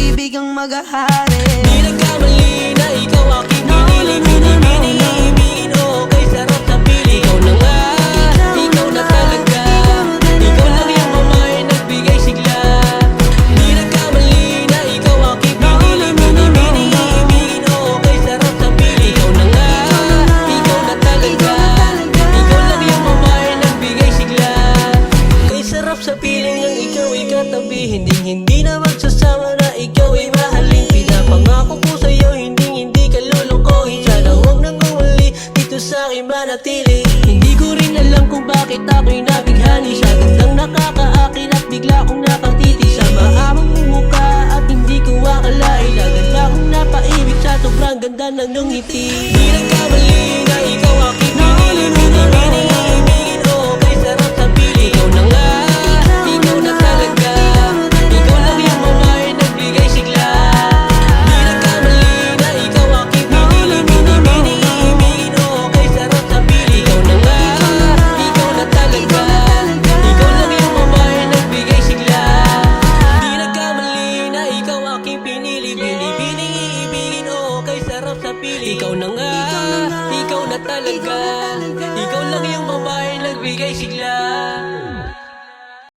pag-ibig ang maghahari. Di nagkamali na ikaw aking pinili. Ibigin o kay sarap sa piling. Ikaw na nga, ikaw na talaga. Ikaw lang yung mamae nagbigay sigla. Di nagkamali na ikaw aking pinili. Ibigin o kay sarap sa piling. Ikaw na nga, ikaw na talaga. Ikaw lang yung mamae nagbigay sigla. Kay sarap sa piling ng ikaw ay katabi. Hindi na magsasama na ikaw ay mahalin. Pinapangako ko sa'yo hindi ka lulukohin. Sana huwag nang umali dito sa'kin manatili. Hindi ko rin alam kung bakit ako'y nabighani sa gandang nakakaakin at bigla kong nakatiti sa maamang mukha at hindi ko akalain na ganda kong napaibig sa sobrang ganda ng iyong ngiti. Di nagkamali na ikaw aking pinili. Ibigin o kay sarap sa piling. Ikaw na nga, ikaw na talaga. Ikaw lang yung mamae nagbigay sigla. Di nagkamali na ikaw aking pinili. Ibigin o kay sarap sa piling. Ikaw na nga, ikaw na talaga. Ikaw lang yung mamae nagbigay sigla. Di nagkamali na ikaw aking pinili. Ibigin o kay sarap sa piling. Ikaw na nga, ikaw na talaga. Ikaw lang yung babae nagbigay sigla.